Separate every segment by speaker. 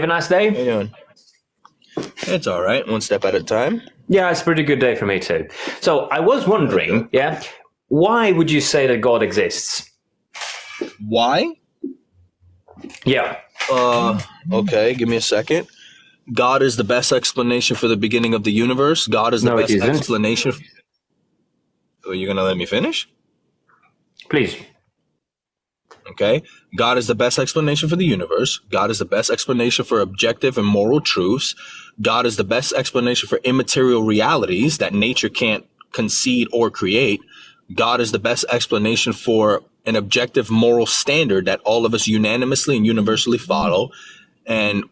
Speaker 1: Have a nice day.
Speaker 2: How you doing? It's all right. One step at a time.
Speaker 1: Yeah, it's a pretty good day for me too. So I was wondering, why would you say that God exists?
Speaker 2: Why?
Speaker 1: Yeah.
Speaker 2: Okay, give me a second. God is the best explanation for the beginning of the universe. God is the best explanation. Are you going to let me finish?
Speaker 1: Please.
Speaker 2: Okay. God is the best explanation for the universe. God is the best explanation for objective and moral truths. God is the best explanation for immaterial realities that nature can't concede or create. God is the best explanation for an objective moral standard that all of us unanimously and universally follow. And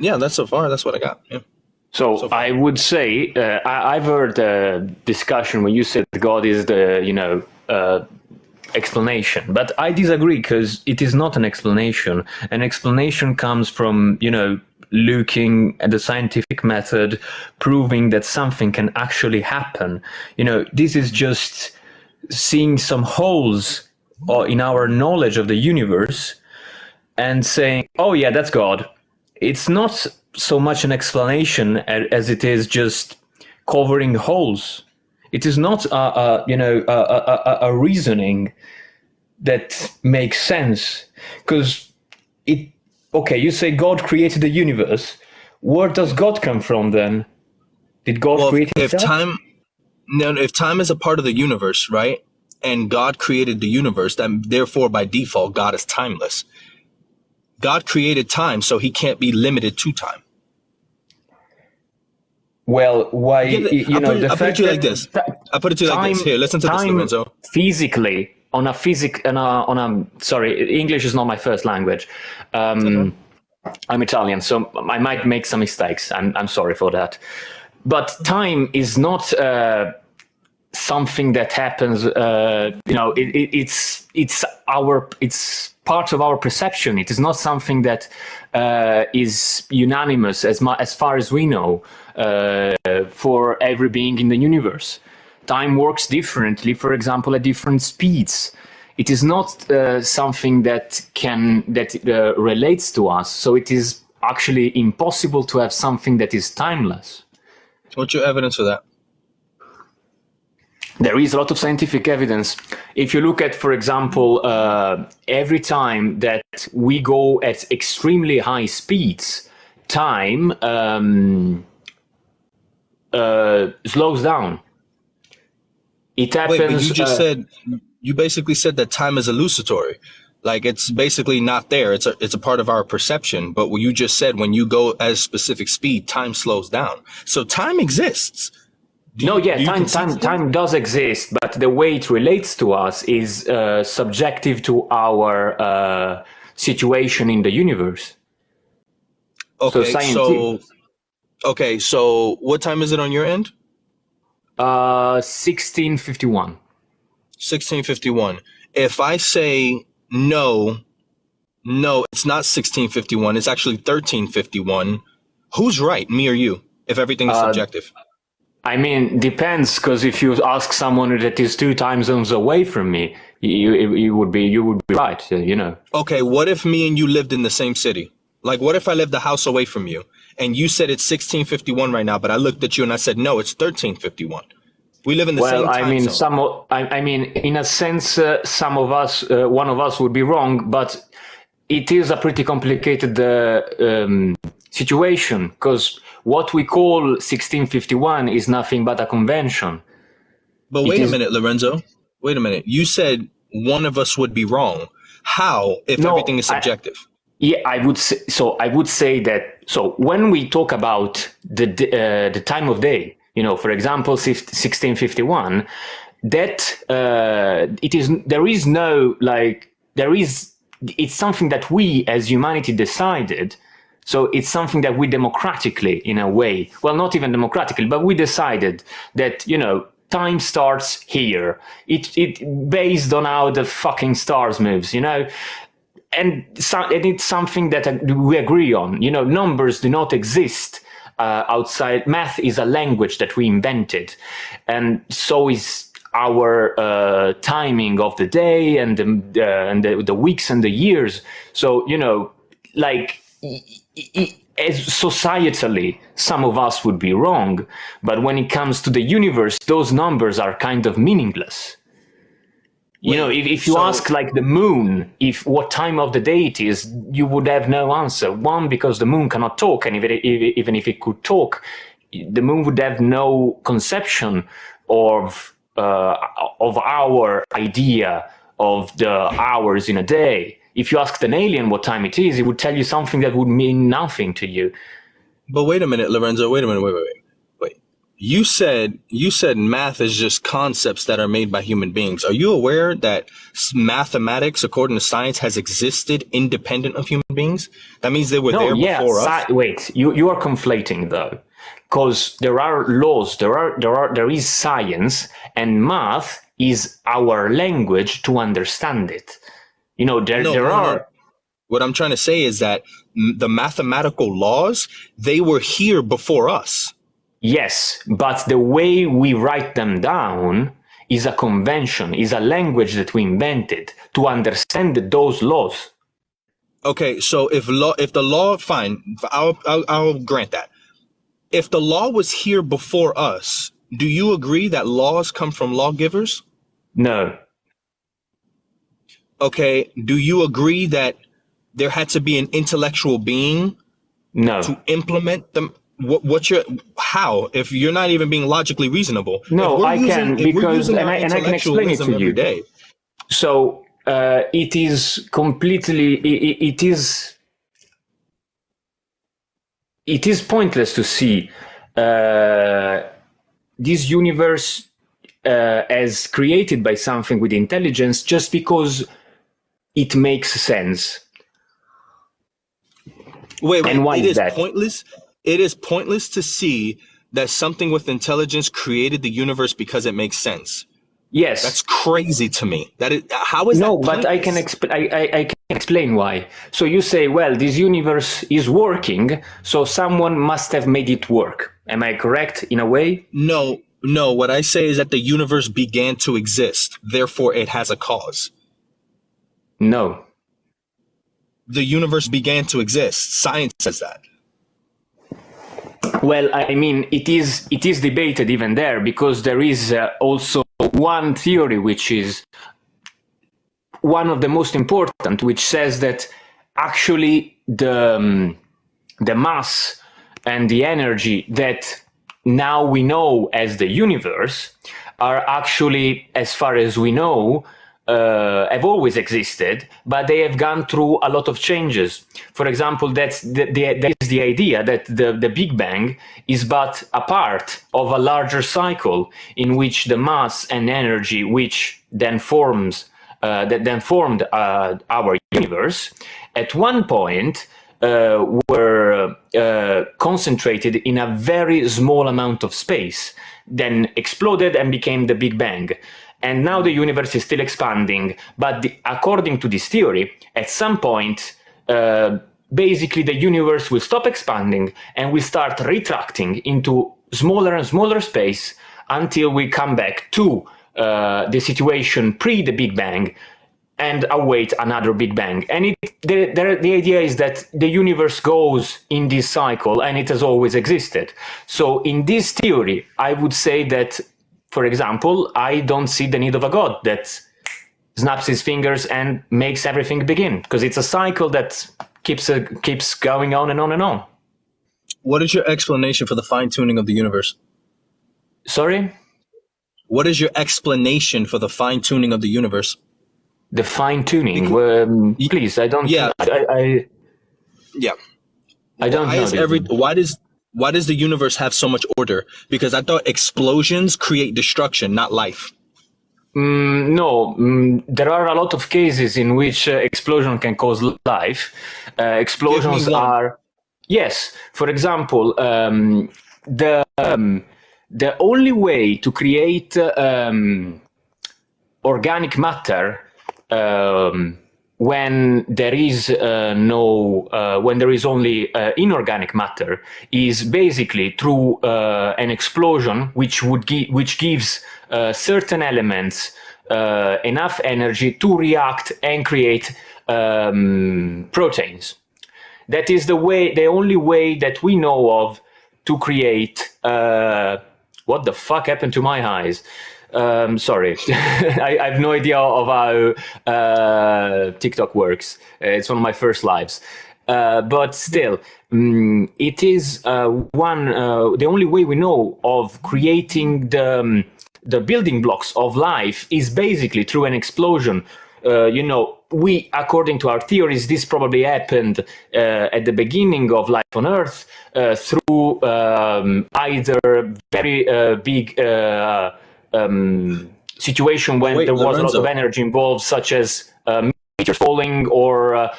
Speaker 2: yeah, that's what I got. Yeah.
Speaker 1: So I would say, I've heard a discussion when you said God is the, explanation, but I disagree, because it is not an explanation. An explanation comes from, looking at the scientific method, proving that something can actually happen. This is just seeing some holes in our knowledge of the universe and saying, oh yeah, that's God. It's not so much an explanation as it is just covering holes. It is not a reasoning that makes sense, because you say God created the universe. Where does God come from then? Did God create himself?
Speaker 2: If time is a part of the universe, right, and God created the universe, then therefore by default God is timeless. God created time, so he can't be limited to time.
Speaker 1: Well, why?
Speaker 2: I put it to you like this. Here, listen to this, Lorenzo.
Speaker 1: Physically, sorry, English is not my first language. I'm Italian, so I might make some mistakes. I'm sorry for that. But time is not something that happens. It's part of our perception. It is not something that is unanimous as far as we know for every being in the universe. Time works differently, for example, at different speeds. It is not something that relates to us. So it is actually impossible to have something that is timeless.
Speaker 2: What's your evidence for that?
Speaker 1: There is a lot of scientific evidence. If you look at, for example, every time that we go at extremely high speeds, time slows down. It happens.
Speaker 2: Wait, but you basically said that time is illusory. Like, it's basically not there. It's a part of our perception. But what you just said, when you go at a specific speed, time slows down. So time exists.
Speaker 1: Time does exist, but the way it relates to us is subjective to our situation in the universe.
Speaker 2: Okay, so what time is it on your end?
Speaker 1: 16:51.
Speaker 2: 16:51. If I say no, it's not 16:51. It's actually 13:51. Who's right, me or you? If everything is subjective.
Speaker 1: I mean, depends, because if you ask someone that is 2 time zones away from me, you would be right,
Speaker 2: Okay, what if me and you lived in the same city? Like, what if I lived a house away from you, and you said it's 16:51 right now, but I looked at you and I said, no, it's 13:51. We live in the same time zone.
Speaker 1: I mean, in a sense, some of us, one of us would be wrong, but it is a pretty complicated situation, because what we call 16:51 is nothing but a convention.
Speaker 2: But wait a minute, Lorenzo. Wait a minute. You said one of us would be wrong. How, if everything is subjective?
Speaker 1: I would say that. So when we talk about the time of day, for example, 16:51, that it's something that we as humanity decided. So it's something that we democratically, in a way, well, not even democratically, but we decided that, time starts here. It based on how the fucking stars moves, and it's something that we agree on. Numbers do not exist outside. Math is a language that we invented, and so is our timing of the day and the weeks and the years. So as societally, some of us would be wrong, but when it comes to the universe, those numbers are kind of meaningless. You know, if you ask like the moon, if what time of the day it is, you would have no answer. One, because the moon cannot talk, and even if it could talk, the moon would have no conception of our idea of the hours in a day. If you asked an alien what time it is, it would tell you something that would mean nothing to you.
Speaker 2: But wait a minute, Lorenzo. Wait a minute. Wait. You said math is just concepts that are made by human beings. Are you aware that mathematics, according to science, has existed independent of human beings? That means they were there before us.
Speaker 1: Wait, you are conflating though, because there are laws, there is science, and math is our language to understand it. You know, there are.
Speaker 2: What I'm trying to say is that the mathematical laws, they were here before us.
Speaker 1: Yes, but the way we write them down is a convention, is a language that we invented to understand those laws.
Speaker 2: Okay, so if the law, fine, I'll grant that. If the law was here before us, do you agree that laws come from lawgivers?
Speaker 1: No.
Speaker 2: Okay, do you agree that there had to be an intellectual being to implement them? How, if you're not even being logically reasonable?
Speaker 1: No, I can, because, and I can explain it to you.
Speaker 2: Day.
Speaker 1: So it is completely, it is pointless to see this universe as created by something with intelligence just because it makes sense.
Speaker 2: Wait,
Speaker 1: and why
Speaker 2: it
Speaker 1: is
Speaker 2: that pointless? It is pointless to see that something with intelligence created the universe because it makes sense.
Speaker 1: Yes,
Speaker 2: that's crazy to me. How is that?
Speaker 1: No, but I can explain why. So you say, well, this universe is working, so someone must have made it work. Am I correct in a way?
Speaker 2: No. What I say is that the universe began to exist, therefore it has a cause.
Speaker 1: No.
Speaker 2: The universe began to exist. Science says that.
Speaker 1: Well, I mean, it is debated even there, because there is also one theory which is one of the most important, which says that actually the mass and the energy that now we know as the universe are actually, as far as we know, have always existed, but they have gone through a lot of changes. For example, that is the idea that the Big Bang is but a part of a larger cycle in which the mass and energy, which then formed our universe, at one point were concentrated in a very small amount of space, then exploded and became the Big Bang. And now the universe is still expanding, but according to this theory, at some point, basically the universe will stop expanding and will start retracting into smaller and smaller space until we come back to the situation pre the Big Bang and await another Big Bang. And the idea is that the universe goes in this cycle and it has always existed. So in this theory, I would say that, for example, I don't see the need of a God that snaps his fingers and makes everything begin, because it's a cycle that keeps going on and on and on.
Speaker 2: What is your explanation for the fine-tuning of the universe?
Speaker 1: Sorry?
Speaker 2: What is your explanation for the fine-tuning of the universe?
Speaker 1: The fine-tuning? Please, I don't...
Speaker 2: Yeah.
Speaker 1: I don't know. Why does the universe have so much order? Because I thought explosions create destruction, not life. No, there are a lot of cases in which explosion can cause life. Explosions are... Yes. For example, the only way to create organic matter when there is only inorganic matter is basically through an explosion, which gives certain elements enough energy to react and create proteins. That is the only way that we know of to create. What the fuck happened to my eyes? Sorry, I have no idea of how TikTok works. It's one of my first lives. But still, it is the only way we know of creating the building blocks of life is basically through an explosion. According to our theories, this probably happened at the beginning of life on Earth through either very big situation when there was Lorenzo. A lot of energy involved, such as meteors falling or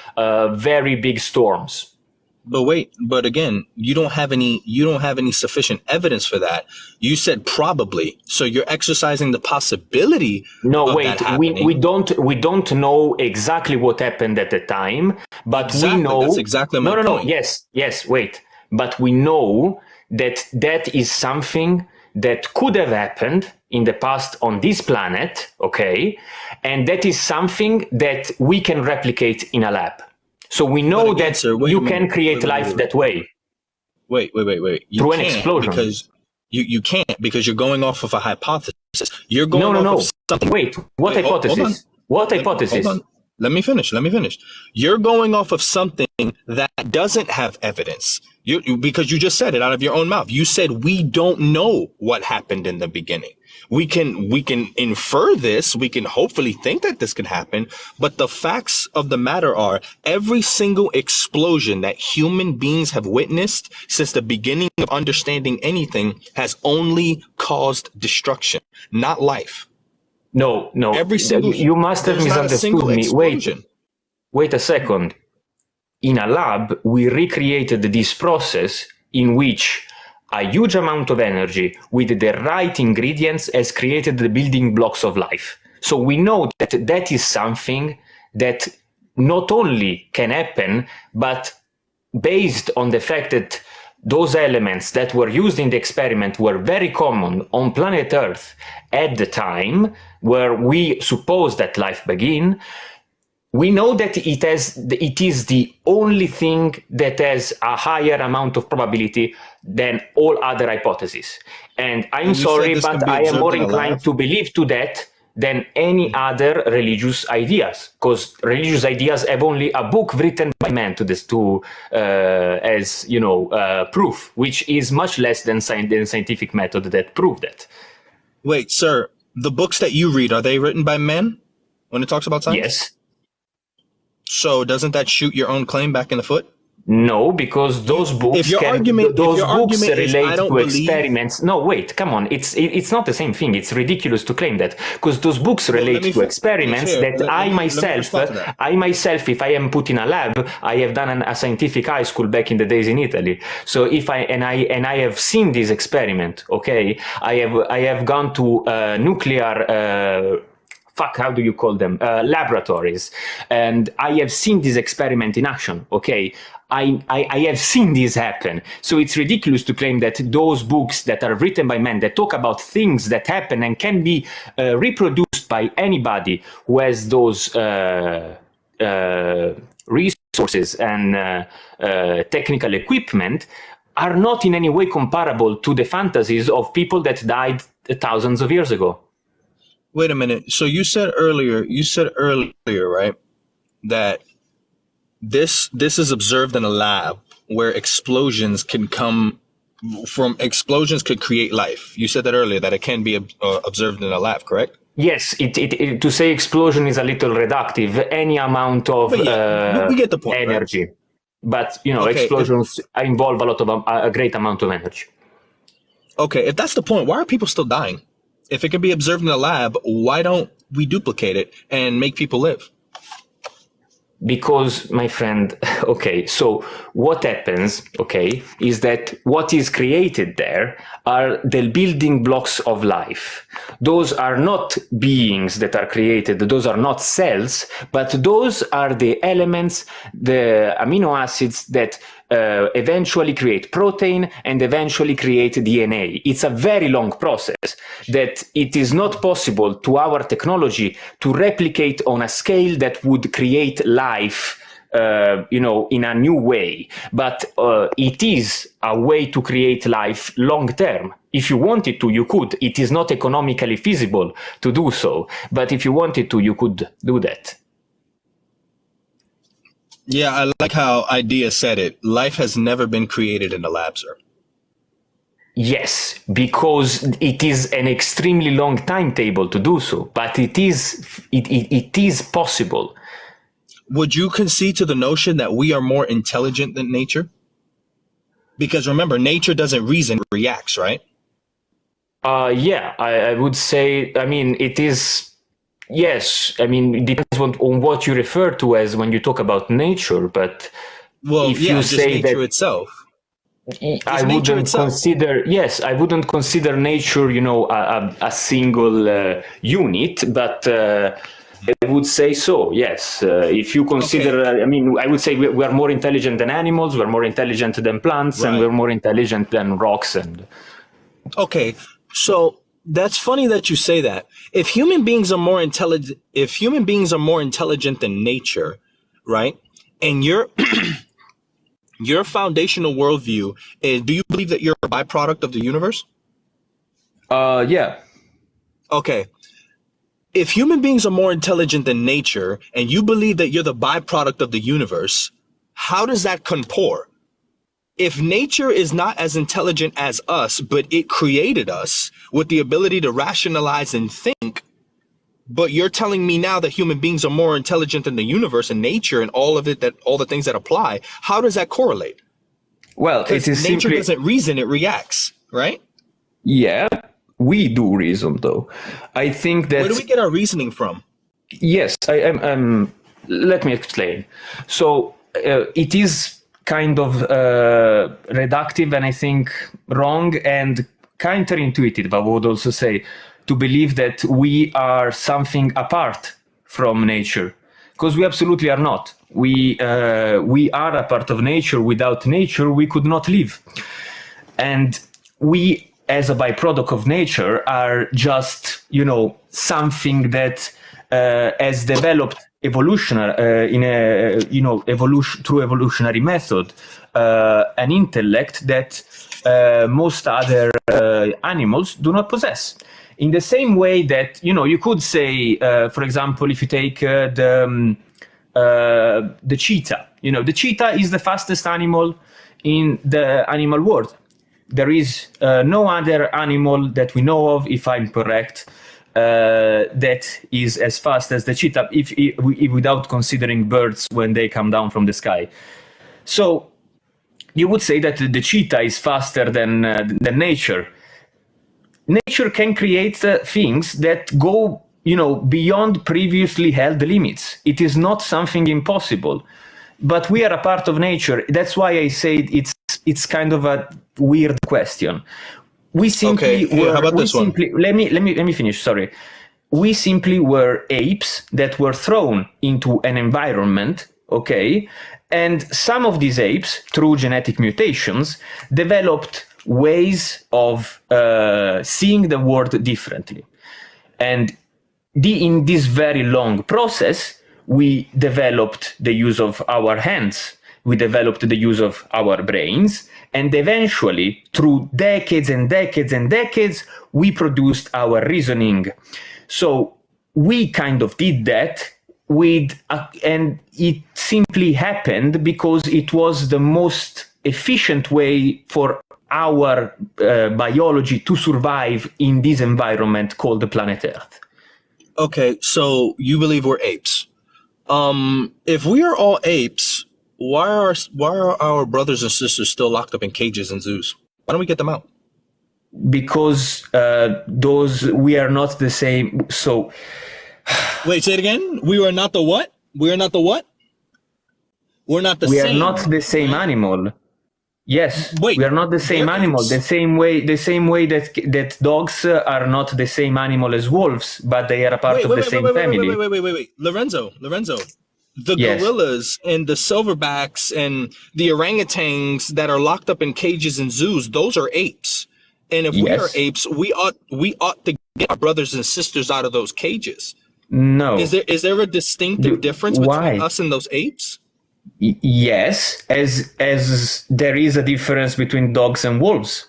Speaker 1: very big storms.
Speaker 2: But again, you don't have any sufficient evidence for that. You said probably, so you're exercising the possibility.
Speaker 1: No, wait, we don't know exactly what happened at the time, but we know.
Speaker 2: That's exactly my point.
Speaker 1: No. Yes. Wait, but we know that is something that could have happened in the past on this planet, okay, and that is something that we can replicate in a lab. So we know that you can create life that way.
Speaker 2: Wait.
Speaker 1: Through an explosion.
Speaker 2: Because you can't, because you're going off of a hypothesis. You're going off of something.
Speaker 1: Wait, what hypothesis? What hypothesis?
Speaker 2: Hold on. Let me finish. You're going off of something that doesn't have evidence. Because you just said it out of your own mouth. You said we don't know what happened in the beginning. We can infer this. We can hopefully think that this can happen. But the facts of the matter are every single explosion that human beings have witnessed since the beginning of understanding anything has only caused destruction, not life.
Speaker 1: No.
Speaker 2: Every single,
Speaker 1: you must have misunderstood me. Wait a second. In a lab, we recreated this process in which a huge amount of energy with the right ingredients has created the building blocks of life. So we know that is something that not only can happen, but based on the fact that those elements that were used in the experiment were very common on planet Earth at the time where we suppose that life began. We know that it is the only thing that has a higher amount of probability than all other hypotheses. And I'm sorry, but I am more inclined to believe to that than any other religious ideas, because religious ideas have only a book written by man as proof, which is much less than scientific method that prove that.
Speaker 2: Wait, sir, the books that you read, are they written by men when it talks about science?
Speaker 1: Yes.
Speaker 2: So doesn't that shoot your own claim back in the foot?
Speaker 1: No, because those books relate to experiments. No, wait, come on. It's not the same thing. It's ridiculous to claim that, because those books relate to experiments that I myself, if I am put in a lab, I have done a scientific high school back in the days in Italy. So if I have seen this experiment, okay, I have gone to nuclear. How do you call them? Laboratories. And I have seen this experiment in action, okay? I have seen this happen. So it's ridiculous to claim that those books that are written by men that talk about things that happen and can be reproduced by anybody who has those resources and technical equipment are not in any way comparable to the fantasies of people that died thousands of years ago.
Speaker 2: Wait a minute. So you said earlier, right, that this is observed in a lab where explosions could create life. You said that earlier, that it can be observed in a lab, correct?
Speaker 1: Yes. To say explosion is a little reductive. Any amount of
Speaker 2: we get the point,
Speaker 1: energy,
Speaker 2: right?
Speaker 1: But explosions involve a great amount of energy.
Speaker 2: Okay, if that's the point, why are people still dying? If it can be observed in a lab, why don't we duplicate it and make people live?
Speaker 1: Because, my friend, okay, so what happens, okay, is that what is created there are the building blocks of life. Those are not beings that are created, those are not cells, but those are the elements, the amino acids that eventually create protein and eventually create DNA. It's a very long process that it is not possible to our technology to replicate on a scale that would create life in a new way, but it is a way to create life long term. If you wanted to, you could. It is not economically feasible to do so, but if you wanted to, you could do that.
Speaker 2: Yeah, I like how Idea said it. Life has never been created in a lab, sir.
Speaker 1: Yes, because it is an extremely long timetable to do so, but it is possible.
Speaker 2: Would you concede to the notion that we are more intelligent than nature? Because remember, nature doesn't reason, it reacts, right?
Speaker 1: Yeah, I would say, I mean, it is, yes, I mean, it depends on what you refer to as when you talk about nature, but
Speaker 2: well,
Speaker 1: if
Speaker 2: yeah,
Speaker 1: you
Speaker 2: just
Speaker 1: say
Speaker 2: nature
Speaker 1: that,
Speaker 2: itself.
Speaker 1: I wouldn't consider, yes, I wouldn't consider nature, a single unit, but I would say so, yes. If you consider, okay. I mean, I would say we are more intelligent than animals, we're more intelligent than plants, right. And we're more intelligent than rocks. And
Speaker 2: okay, so that's funny that you say that. If human beings are more intelligent, than nature, right? And your foundational worldview is, do you believe that you're a byproduct of the universe?
Speaker 1: Yeah.
Speaker 2: Okay. If human beings are more intelligent than nature, and you believe that you're the byproduct of the universe, how does that compare? If nature is not as intelligent as us, but it created us with the ability to rationalize and think, but you're telling me now that human beings are more intelligent than the universe and nature and all of it, that all the things that apply, how does that correlate?
Speaker 1: Well, it is
Speaker 2: nature
Speaker 1: simply
Speaker 2: doesn't reason, it reacts, right?
Speaker 1: Yeah, we do reason, though. I think that.
Speaker 2: Where do we get our reasoning from?
Speaker 1: Yes, let me explain. So it is kind of reductive and I think wrong and counterintuitive, I would also say, to believe that we are something apart from nature, because we absolutely are not. We are a part of nature. Without nature, we could not live. And we, as a byproduct of nature, are just, something that has developed through evolutionary method, an intellect that most other animals do not possess. In the same way that, you could say, for example, if you take the cheetah, the cheetah is the fastest animal in the animal world. There is no other animal that we know of, if I'm correct, that is as fast as the cheetah, if without considering birds when they come down from the sky. So you would say that the cheetah is faster than nature. Nature can create things that go, beyond previously held limits. It is not something impossible, but we are a part of nature. That's why I say it's kind of a weird question. We simply were. How about this one? Let me finish. Sorry. We simply were apes that were thrown into an environment. Okay, and some of these apes, through genetic mutations, developed ways of seeing the world differently. And in this very long process, we developed the use of our hands, we developed the use of our brains, and eventually, through decades and decades and decades, we produced our reasoning. So we kind of did that and it simply happened because it was the most efficient way for our biology to survive in this environment called the planet Earth.
Speaker 2: Okay, so you believe we're apes. If we are all apes, why are our brothers and sisters still locked up in cages and zoos? Why don't we get them out?
Speaker 1: Because we are not the same. So
Speaker 2: wait, say it again. We are not the what? We are not the what? We're not the same.
Speaker 1: We are not the same animal. Yes, wait, we are not the same animal. The same way that dogs are not the same animal as wolves, but they are a part of the same family.
Speaker 2: Wait, Lorenzo. The gorillas and the silverbacks and the orangutans that are locked up in cages and zoos, those are apes. And if we are apes, we ought to get our brothers and sisters out of those cages.
Speaker 1: No.
Speaker 2: Is there a distinctive difference between us and those apes?
Speaker 1: Yes, as there is a difference between dogs and wolves,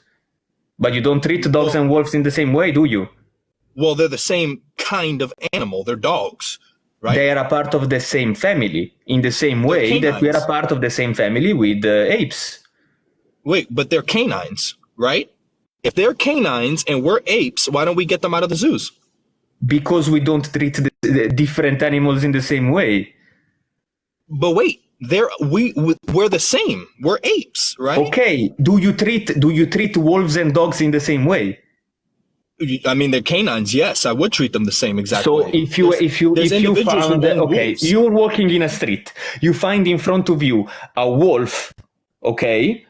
Speaker 1: but you don't treat dogs
Speaker 2: Well,
Speaker 1: and wolves in the same way, do you?
Speaker 2: well, they're the same kind of animal. They're dogs, right?
Speaker 1: They are a part of the same family in the same
Speaker 2: They're
Speaker 1: way that we are a
Speaker 2: canines.
Speaker 1: part of the same family with apes.
Speaker 2: Wait, but they're canines, right? If they're canines and we're apes, why don't we get them out of the zoos?
Speaker 1: Because we don't treat the different animals in the same way.
Speaker 2: But wait, we're the same. We're apes, right?
Speaker 1: Okay, do you treat wolves and dogs in the same way?
Speaker 2: I mean, they're canines. Yes, I would treat them the same exact
Speaker 1: So
Speaker 2: way.
Speaker 1: if you
Speaker 2: individuals
Speaker 1: found,
Speaker 2: who own
Speaker 1: okay,
Speaker 2: wolves.
Speaker 1: you're walking in a street, you find in front of you a wolf, okay,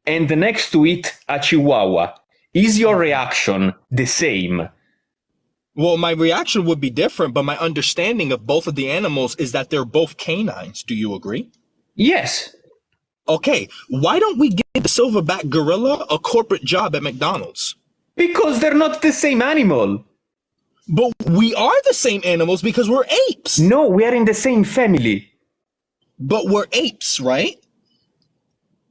Speaker 1: and next to it a chihuahua. Is your reaction the same?
Speaker 2: Well, my reaction would be different, but my understanding of both of the animals is that they're both canines. Do you agree?
Speaker 1: Yes.
Speaker 2: Okay, why don't we give the silverback gorilla a corporate job at McDonald's?
Speaker 1: Because they're not the same animal.
Speaker 2: But we are the same animals because we're apes.
Speaker 1: No, we are in the same family.
Speaker 2: But we're apes, right?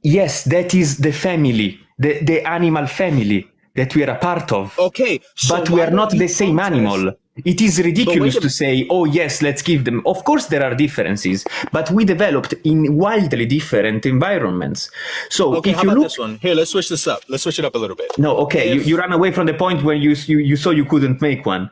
Speaker 1: Yes, that is the family, the animal family that we are a part of.
Speaker 2: Okay, so
Speaker 1: but we
Speaker 2: why
Speaker 1: are
Speaker 2: don't
Speaker 1: not
Speaker 2: you
Speaker 1: the same
Speaker 2: protest?
Speaker 1: animal. It is ridiculous
Speaker 2: But wait a
Speaker 1: to say, oh yes, let's give them. Of course there are differences, but we developed in wildly different environments. So
Speaker 2: Okay,
Speaker 1: if
Speaker 2: how
Speaker 1: you
Speaker 2: about
Speaker 1: look,
Speaker 2: this one? Here, let's switch this up. Let's switch it up a little bit.
Speaker 1: no, okay, you ran away from the point when you saw you couldn't make one.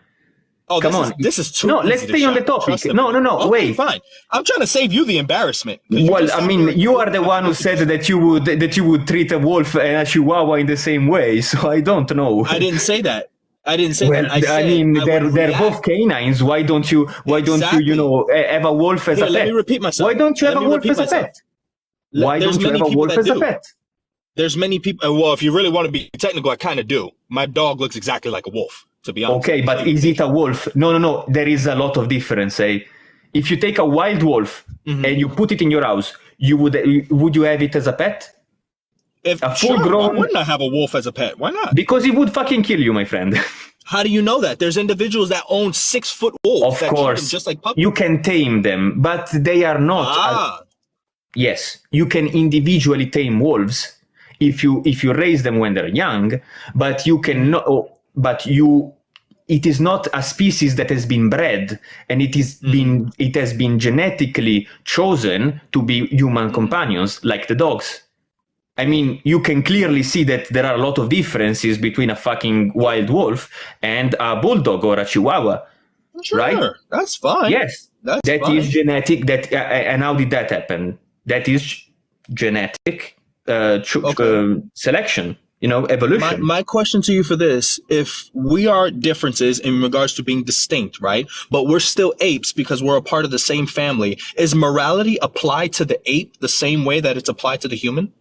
Speaker 2: Oh,
Speaker 1: Come on.
Speaker 2: this is too
Speaker 1: No,
Speaker 2: easy
Speaker 1: let's
Speaker 2: to
Speaker 1: stay on the
Speaker 2: shout.
Speaker 1: topic.
Speaker 2: Trust
Speaker 1: No,
Speaker 2: okay,
Speaker 1: wait.
Speaker 2: Fine. I'm trying to save you the embarrassment. You
Speaker 1: Well,
Speaker 2: just
Speaker 1: I
Speaker 2: sound
Speaker 1: mean,
Speaker 2: very
Speaker 1: you
Speaker 2: cool.
Speaker 1: are the one who said that you would treat a wolf and a chihuahua in the same way. So I don't know.
Speaker 2: I didn't say that. I didn't say
Speaker 1: Well,
Speaker 2: that. I said
Speaker 1: mean,
Speaker 2: I would
Speaker 1: they're
Speaker 2: react.
Speaker 1: both canines. Why don't you
Speaker 2: Exactly.
Speaker 1: have a wolf as
Speaker 2: Here,
Speaker 1: a
Speaker 2: let
Speaker 1: pet?
Speaker 2: me repeat myself.
Speaker 1: Why don't you have
Speaker 2: Let
Speaker 1: a
Speaker 2: me
Speaker 1: wolf
Speaker 2: repeat
Speaker 1: as a
Speaker 2: myself.
Speaker 1: pet? Why
Speaker 2: There's
Speaker 1: don't you
Speaker 2: many
Speaker 1: have a
Speaker 2: people
Speaker 1: wolf
Speaker 2: that
Speaker 1: as a
Speaker 2: do.
Speaker 1: pet?
Speaker 2: There's many people. Well, if you really want to be technical, I kind of do. My dog looks exactly like a wolf, to be honest.
Speaker 1: Okay, but is it a wolf? No. There is a lot of difference. If you take a wild wolf and you put it in your house, would you have it as a pet?
Speaker 2: If
Speaker 1: A
Speaker 2: sure, why
Speaker 1: full-grown?
Speaker 2: wouldn't I have a wolf as a pet? Why not?
Speaker 1: Because it would fucking kill you, my friend.
Speaker 2: How do you know that? There's individuals that own 6-foot wolves
Speaker 1: Of
Speaker 2: that keep them
Speaker 1: course,
Speaker 2: just like puppies.
Speaker 1: you can tame them, but they are not. Yes, you can individually tame wolves if you raise them when they're young, but you cannot. It is not a species that has been bred, and it has been genetically chosen to be human companions, like the dogs. I mean, you can clearly see that there are a lot of differences between a fucking wild wolf and a bulldog or a chihuahua.
Speaker 2: Sure,
Speaker 1: right?
Speaker 2: That's fine.
Speaker 1: Yes,
Speaker 2: That's
Speaker 1: that
Speaker 2: fine.
Speaker 1: is genetic. And how did that happen? That is genetic selection. Evolution.
Speaker 2: My question to you for this, if we are differences in regards to being distinct, right? But we're still apes because we're a part of the same family. Is morality applied to the ape the same way that it's applied to the human?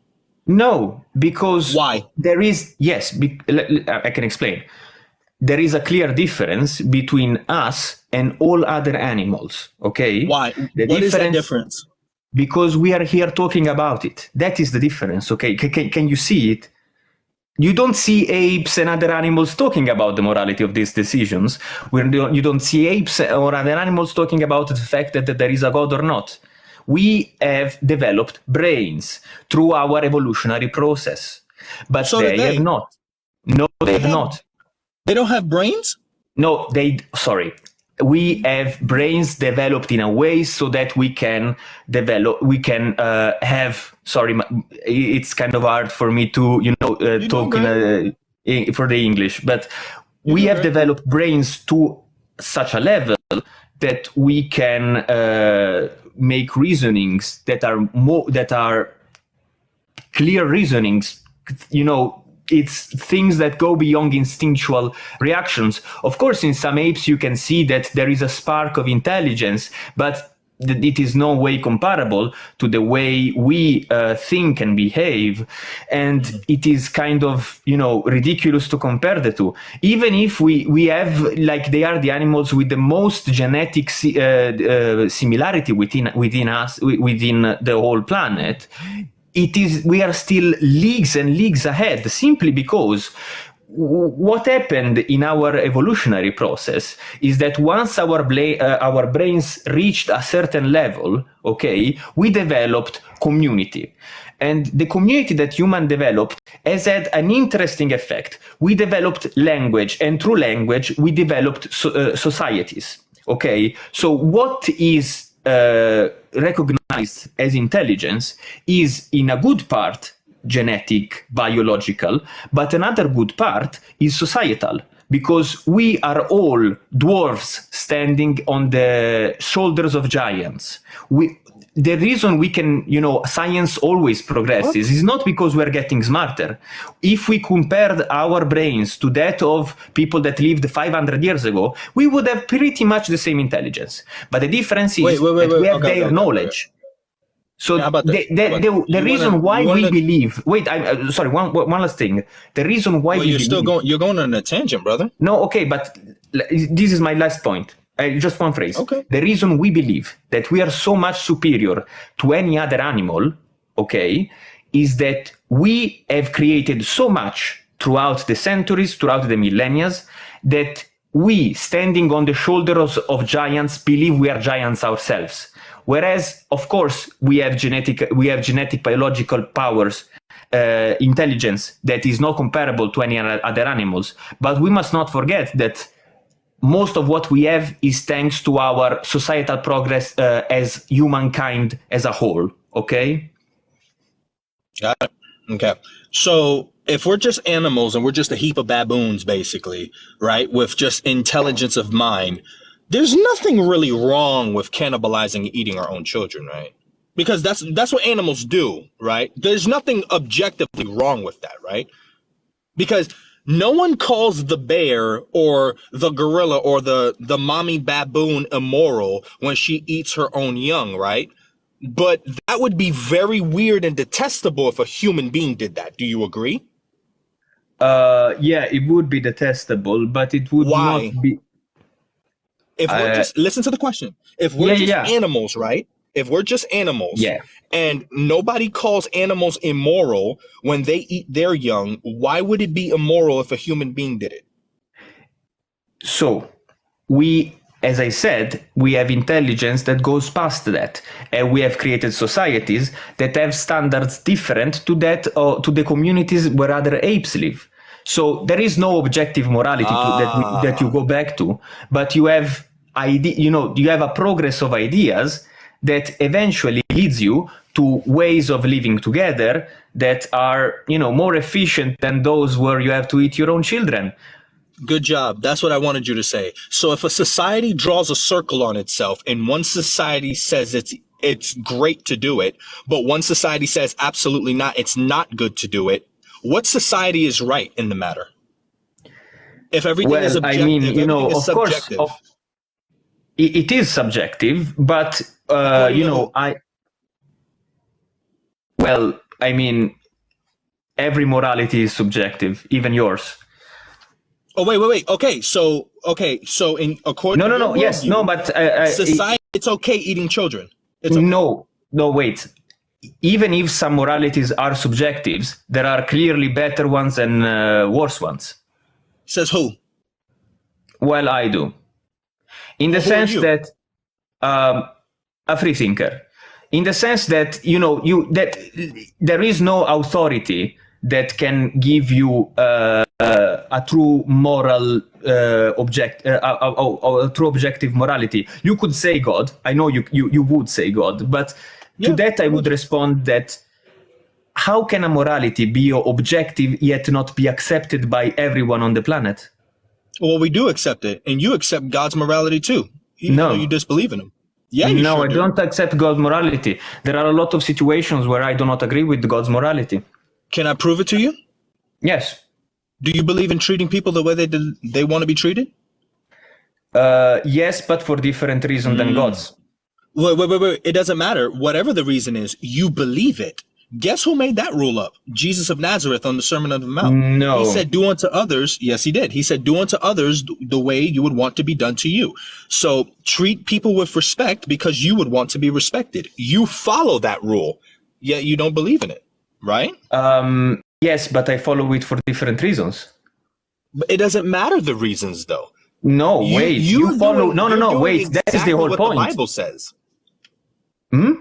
Speaker 1: No, because
Speaker 2: Why?
Speaker 1: there is, yes, I can explain. There is a clear difference between us and all other animals, okay?
Speaker 2: Why? What is that difference?
Speaker 1: Because we are here talking about it. That is the difference, okay? Can you see it? You don't see apes and other animals talking about the morality of these decisions. You don't see apes or other animals talking about the fact that there is a God or not. We have developed brains through our evolutionary process, but
Speaker 2: So
Speaker 1: they have not. No, they have not.
Speaker 2: They don't have brains?
Speaker 1: No, we have brains developed in a way so that we can have, it's kind of hard for me to, talk for the English, but we have developed brains to such a level that we can make reasonings that are clear reasonings, it's things that go beyond instinctual reactions. Of course, in some apes, you can see that there is a spark of intelligence, but it is no way comparable to the way we think and behave. And it is kind of, ridiculous to compare the two. Even if we have, like, they are the animals with the most genetic similarity within us, within the whole planet, we are still leagues and leagues ahead, simply because what happened in our evolutionary process is that once our brains reached a certain level, okay, we developed community. And the community that human developed has had an interesting effect. We developed language, and through language, we developed societies. Okay, so what is recognized as intelligence is, in a good part, genetic, biological, but another good part is societal, because we are all dwarfs standing on the shoulders of giants. The reason we can, science always progresses is not because we're getting smarter. If we compared our brains to that of people that lived 500 years ago, we would have pretty much the same intelligence. But the difference is that we have their knowledge. So the reason why we believe. Wait, I'm sorry. One last thing. The reason why we believe.
Speaker 2: You're going on a tangent, brother.
Speaker 1: No, okay, but this is my last point. Just one phrase.
Speaker 2: Okay.
Speaker 1: The reason we believe that we are so much superior to any other animal, okay, is that we have created so much throughout the centuries, throughout the millennia, that we, standing on the shoulders of giants, believe we are giants ourselves. Whereas, of course, we have genetic biological powers, intelligence that is not comparable to any other animals. But we must not forget that most of what we have is thanks to our societal progress as humankind as a whole. Okay?
Speaker 2: Got it. Okay. So if we're just animals and we're just a heap of baboons, basically, right, with just intelligence of mind, there's nothing really wrong with cannibalizing and eating our own children, right? Because that's what animals do, right? There's nothing objectively wrong with that, right? Because no one calls the bear or the gorilla or the mommy baboon immoral when she eats her own young, right? But that would be very weird and detestable if a human being did that. Do you agree?
Speaker 1: Yeah, it would be detestable, but it would
Speaker 2: Why?
Speaker 1: not be.
Speaker 2: If we're just, listen to the question. If we're animals, right? If we're just animals, and nobody calls animals immoral when they eat their young, why would it be immoral if a human being did it?
Speaker 1: So, as I said, we have intelligence that goes past that, and we have created societies that have standards different to that, to the communities where other apes live. So there is no objective morality that you go back to, but you have you have a progress of ideas that eventually leads you to ways of living together that are, more efficient than those where you have to eat your own children.
Speaker 2: Good job. That's what I wanted you to say. So if a society draws a circle on itself and one society says it's great to do it, but one society says absolutely not, it's not good to do it, what society is right in the matter? If everything is objective,
Speaker 1: I mean, of
Speaker 2: subjective.
Speaker 1: course, it is subjective, but every morality is subjective, even yours.
Speaker 2: Oh, wait. Okay, so in according to
Speaker 1: no, yes, no, but
Speaker 2: society, it's okay eating children. It's okay.
Speaker 1: No, wait. Even if some moralities are subjectives, there are clearly better ones and worse ones.
Speaker 2: Says who?
Speaker 1: Well, I do. In the sense that a free thinker. In the sense that that there is no authority that can give you a true moral a true objective morality. You could say God. I know you would say God, but to that I would respond that how can a morality be objective yet not be accepted by everyone on the planet?
Speaker 2: Well, we do accept it, and you accept God's morality too. Even though you disbelieve in him. Yeah, you
Speaker 1: no,
Speaker 2: sure
Speaker 1: I don't accept God's morality. There are a lot of situations where I do not agree with God's morality.
Speaker 2: Can I prove it to you?
Speaker 1: Yes.
Speaker 2: Do you believe in treating people the way they want to be treated?
Speaker 1: Yes, but for different reasons than God's.
Speaker 2: Wait. It doesn't matter. Whatever the reason is, you believe it. Guess who made that rule up? Jesus of Nazareth on the Sermon on the Mount.
Speaker 1: No.
Speaker 2: He said, do unto others. Yes, he did. He said, do unto others the way you would want to be done to you. So treat people with respect because you would want to be respected. You follow that rule, yet you don't believe in it, right?
Speaker 1: Yes, but I follow it for different reasons.
Speaker 2: But it doesn't matter the reasons, though.
Speaker 1: No, wait. You follow. No. Wait. That is the whole
Speaker 2: what
Speaker 1: point.
Speaker 2: The Bible says.
Speaker 1: Hmm?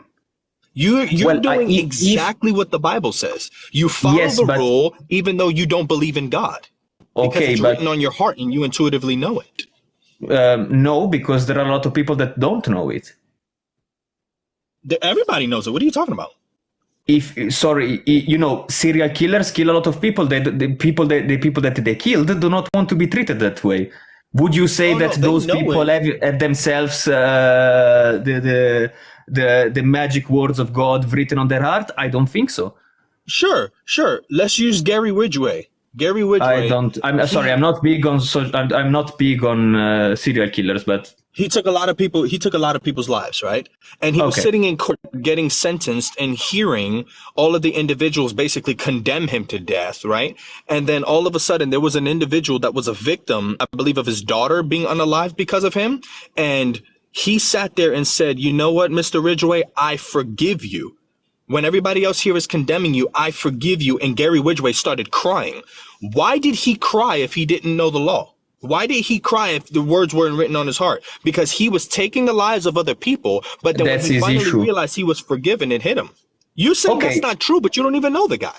Speaker 2: You're
Speaker 1: Well,
Speaker 2: doing exactly what the Bible says. You follow
Speaker 1: Yes,
Speaker 2: the
Speaker 1: but-
Speaker 2: rule, even though you don't believe in God, because
Speaker 1: Okay,
Speaker 2: it's
Speaker 1: but
Speaker 2: written on your heart and you intuitively know it.
Speaker 1: no, because there are a lot of people that don't know it.
Speaker 2: Everybody knows it. What are you talking about?
Speaker 1: Serial killers kill a lot of people. The people that they killed do not want to be treated that way. Would you say that
Speaker 2: no,
Speaker 1: those
Speaker 2: they know
Speaker 1: people have themselves the magic words of God written on their heart? I don't think so.
Speaker 2: Sure. Let's use Gary Ridgway. Gary Ridgway.
Speaker 1: I'm sorry. I'm not big on. I'm not big on serial killers, but
Speaker 2: he took a lot of people. He took a lot of people's lives, right? And he was sitting in court, getting sentenced, and hearing all of the individuals basically condemn him to death, right? And then all of a sudden, there was an individual that was a victim, I believe, of his daughter being unalived because of him, and he sat there and said, "You know what, Mr. Ridgway, I forgive you. When everybody else here is condemning you, I forgive you." And Gary Ridgway started crying. Why did he cry if he didn't know the law? Why did he cry if the words weren't written on his heart? Because he was taking the lives of other people, but then
Speaker 1: That's
Speaker 2: when he
Speaker 1: his
Speaker 2: finally
Speaker 1: issue.
Speaker 2: realized he was forgiven, it hit him. You saying that's not true, but you don't even know the guy.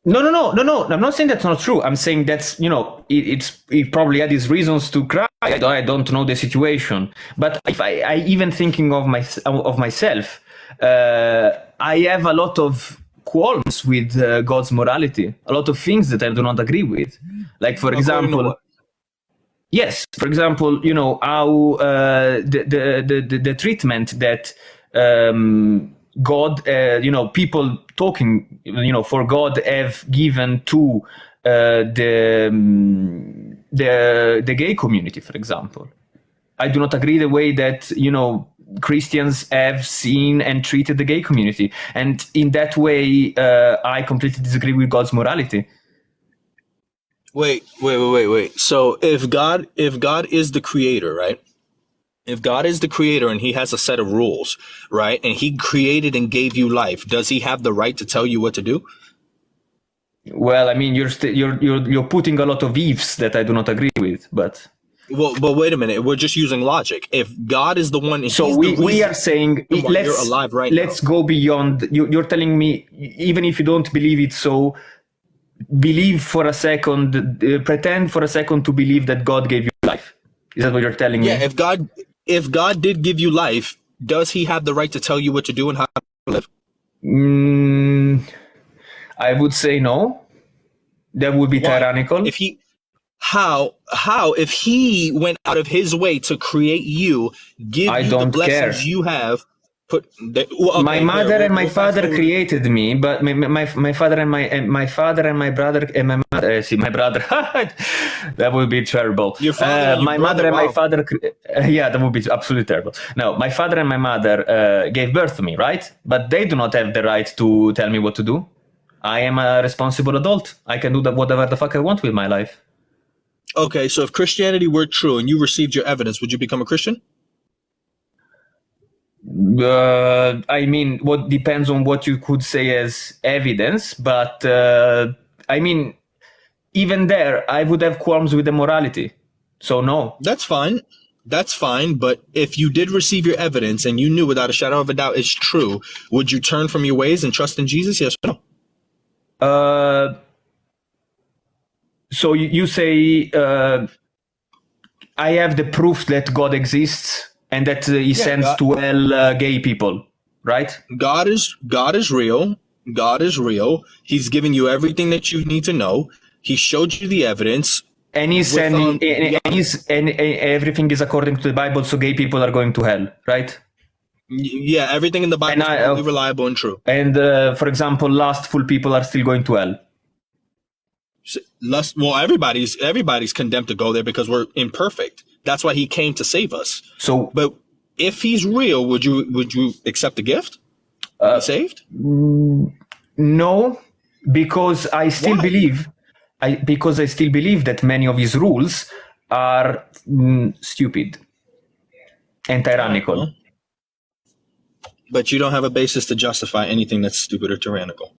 Speaker 1: No. I'm not saying that's not true. I'm saying that's, he probably had his reasons to cry. I don't know the situation. But if I even thinking of myself, I have a lot of qualms with God's morality. A lot of things that I do not agree with. Like, for example, yes, for example, how the treatment that God, people talking, for God have given to the gay community, for example. I do not agree the way that, Christians have seen and treated the gay community. And in that way, I completely disagree with God's morality.
Speaker 2: Wait. So if God is the creator, right? If God is the creator and he has a set of rules, right? And he created and gave you life, does he have the right to tell you what to do?
Speaker 1: Well, I mean, you're putting a lot of ifs that I do not agree with, but.
Speaker 2: Well, but wait a minute. We're just using logic. If God is the one,
Speaker 1: so we are saying
Speaker 2: you're alive right
Speaker 1: let's
Speaker 2: now.
Speaker 1: go beyond. You're telling me, even if you don't believe it, so believe for a second, pretend for a second to believe that God gave you life. Is that what you're telling me?
Speaker 2: Yeah. If God did give you life, does he have the right to tell you what to do and how to live?
Speaker 1: I would say no. That would be tyrannical.
Speaker 2: If he, how if he went out of his way to create you, give you the blessings you have.
Speaker 1: My mother and my father created me, but my father and my father and my brother and my mother. My brother. That would be terrible.
Speaker 2: Your father and
Speaker 1: my mother and my father. Yeah, that would be absolutely terrible. No, my father and my mother gave birth to me, right? But they do not have the right to tell me what to do. I am a responsible adult. I can do whatever the fuck I want with my life.
Speaker 2: Okay, so if Christianity were true and you received your evidence, would you become a Christian?
Speaker 1: I mean, what depends on what you could say as evidence, but I mean, even there, I would have qualms with the morality. So no.
Speaker 2: That's fine. But if you did receive your evidence and you knew without a shadow of a doubt it's true, would you turn from your ways and trust in Jesus? Yes or no?
Speaker 1: So you say I have the proof that God exists and that he sends to hell gay people, right?
Speaker 2: God is real. God is real. He's giving you everything that you need to know. He showed you the evidence.
Speaker 1: And he's sending, and everything is according to the Bible, so gay people are going to hell, right?
Speaker 2: Yeah, everything in the Bible is completely reliable and true.
Speaker 1: And for example, lustful people are still going to hell.
Speaker 2: Well, everybody's condemned to go there because we're imperfect. That's why he came to save us. So, but if he's real, would you accept the gift? Be saved?
Speaker 1: No, because I still believe. Because I still believe that many of his rules are stupid and tyrannical.
Speaker 2: But you don't have a basis to justify anything that's stupid or tyrannical.